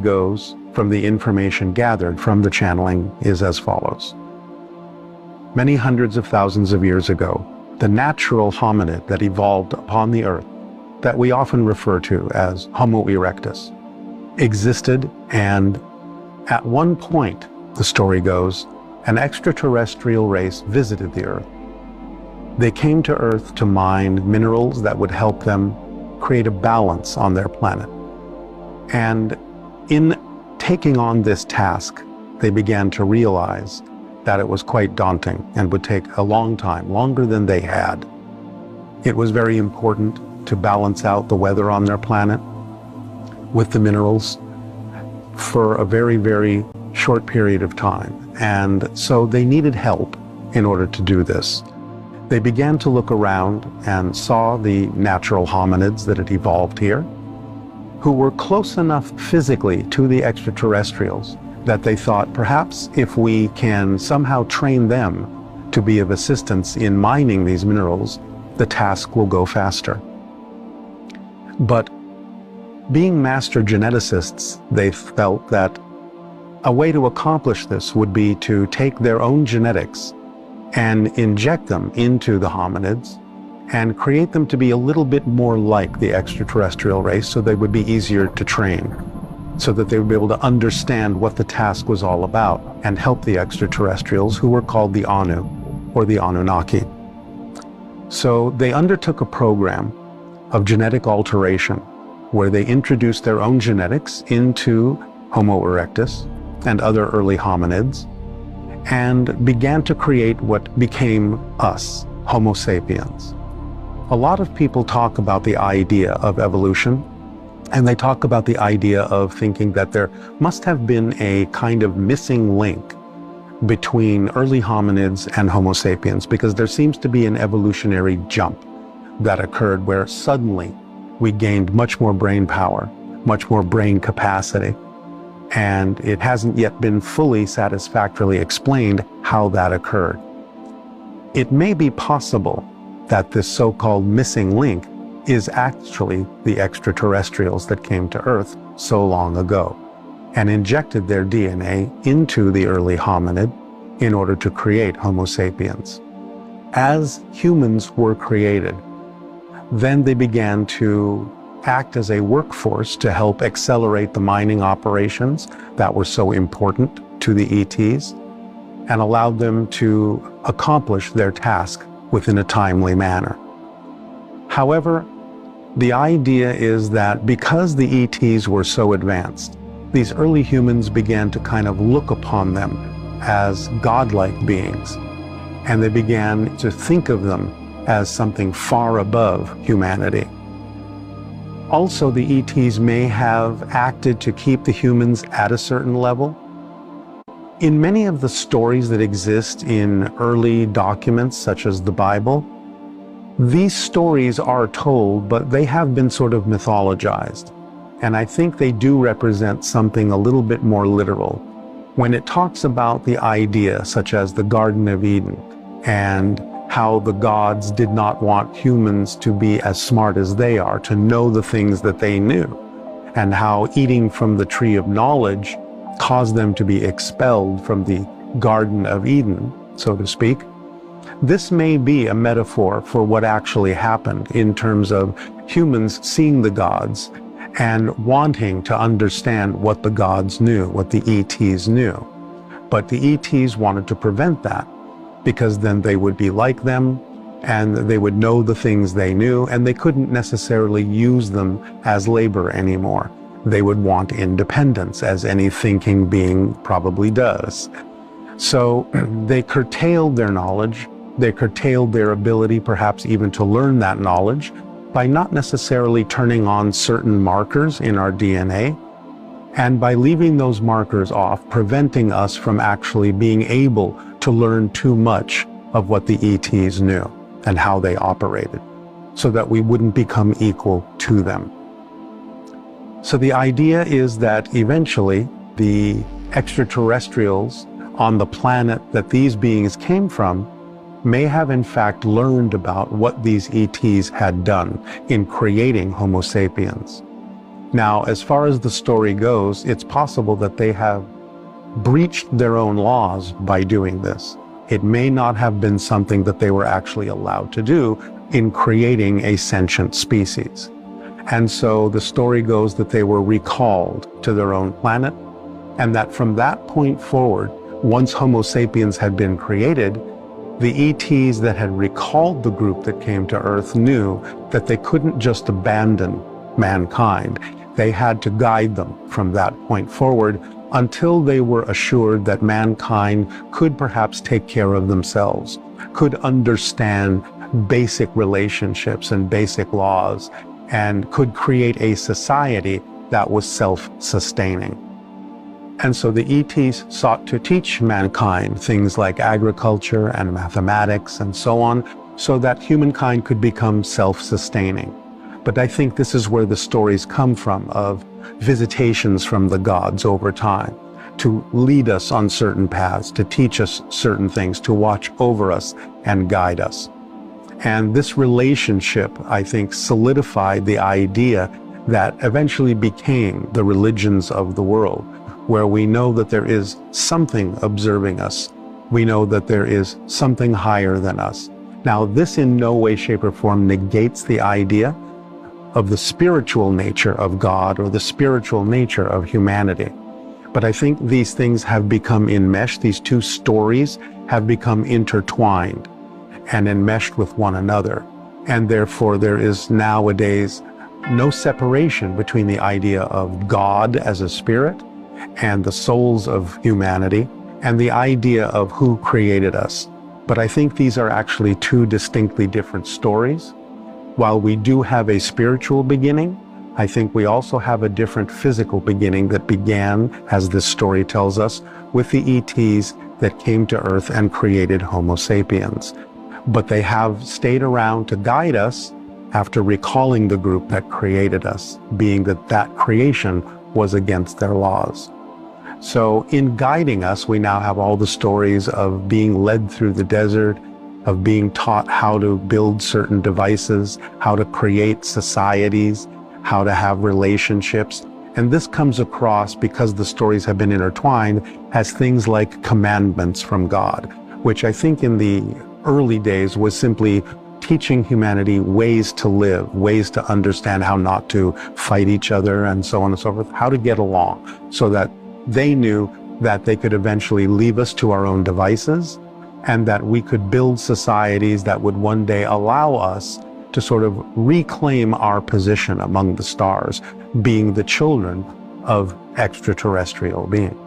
goes from the information gathered from the channeling is as follows. Many hundreds of thousands of years ago, the natural hominid that evolved upon the earth, that we often refer to as Homo erectus, existed, and at one point, the story goes, an extraterrestrial race visited the earth. They came to Earth to mine minerals that would help them create a balance on their planet. And in taking on this task, they began to realize that it was quite daunting and would take a long time, longer than they had. It was very important to balance out the weather on their planet with the minerals for a very, very short period of time. And so they needed help in order to do this. They began to look around and saw the natural hominids that had evolved here, who were close enough physically to the extraterrestrials that they thought perhaps if we can somehow train them to be of assistance in mining these minerals, the task will go faster. But being master geneticists, they felt that a way to accomplish this would be to take their own genetics and inject them into the hominids and create them to be a little bit more like the extraterrestrial race so they would be easier to train, so that they would be able to understand what the task was all about and help the extraterrestrials, who were called the Anu, or the Anunnaki. So they undertook a program of genetic alteration where they introduced their own genetics into Homo erectus and other early hominids, and began to create what became us, Homo sapiens. A lot of people talk about the idea of evolution, and they talk about the idea of thinking that there must have been a kind of missing link between early hominids and Homo sapiens, because there seems to be an evolutionary jump that occurred where suddenly we gained much more brain power, much more brain capacity. And it hasn't yet been fully satisfactorily explained how that occurred. It may be possible that this so-called missing link is actually the extraterrestrials that came to Earth so long ago and injected their DNA into the early hominid in order to create Homo sapiens. As humans were created, then they began to act as a workforce to help accelerate the mining operations that were so important to the ETs and allowed them to accomplish their task within a timely manner. However, the idea is that because the ETs were so advanced, these early humans began to kind of look upon them as godlike beings, and they began to think of them as something far above humanity. Also, the ETs may have acted to keep the humans at a certain level. In many of the stories that exist in early documents, such as the Bible, these stories are told, but they have been sort of mythologized. And I think they do represent something a little bit more literal. When it talks about the idea, such as the Garden of Eden, and how the gods did not want humans to be as smart as they are, to know the things that they knew, and how eating from the tree of knowledge caused them to be expelled from the Garden of Eden, so to speak. This may be a metaphor for what actually happened in terms of humans seeing the gods and wanting to understand what the gods knew, what the ETs knew. But the ETs wanted to prevent that, because then they would be like them and they would know the things they knew, and they couldn't necessarily use them as labor anymore. They would want independence, as any thinking being probably does. So they curtailed their knowledge, they curtailed their ability perhaps even to learn that knowledge by not necessarily turning on certain markers in our DNA, and by leaving those markers off, preventing us from actually being able to learn too much of what the ETs knew and how they operated, so that we wouldn't become equal to them. So the idea is that eventually the extraterrestrials on the planet that these beings came from may have in fact learned about what these ETs had done in creating Homo sapiens. Now, as far as the story goes, it's possible that they have breached their own laws by doing this. It may not have been something that they were actually allowed to do in creating a sentient species. And so the story goes that they were recalled to their own planet, and that from that point forward, once Homo sapiens had been created, the ETs that had recalled the group that came to Earth knew that they couldn't just abandon mankind. They had to guide them from that point forward until they were assured that mankind could perhaps take care of themselves, could understand basic relationships and basic laws, and could create a society that was self-sustaining. And so the ETs sought to teach mankind things like agriculture and mathematics and so on, so that humankind could become self-sustaining. But I think this is where the stories come from, of visitations from the gods over time, to lead us on certain paths, to teach us certain things, to watch over us and guide us. And this relationship, I think, solidified the idea that eventually became the religions of the world, where we know that there is something observing us. We know that there is something higher than us. Now, this in no way, shape, or form negates the idea of the spiritual nature of God or the spiritual nature of humanity. But I think these things have become enmeshed. These two stories have become intertwined and enmeshed with one another. And therefore, there is nowadays no separation between the idea of God as a spirit and the souls of humanity and the idea of who created us. But I think these are actually two distinctly different stories. While we do have a spiritual beginning, I think we also have a different physical beginning that began, as this story tells us, with the ETs that came to Earth and created Homo sapiens. But they have stayed around to guide us after recalling the group that created us, being that that creation was against their laws. So in guiding us, we now have all the stories of being led through the desert, of being taught how to build certain devices, how to create societies, how to have relationships. And this comes across, because the stories have been intertwined, as things like commandments from God, which I think in the early days was simply teaching humanity ways to live, ways to understand how not to fight each other and so on and so forth, how to get along, so that they knew that they could eventually leave us to our own devices, and that we could build societies that would one day allow us to sort of reclaim our position among the stars, being the children of extraterrestrial beings.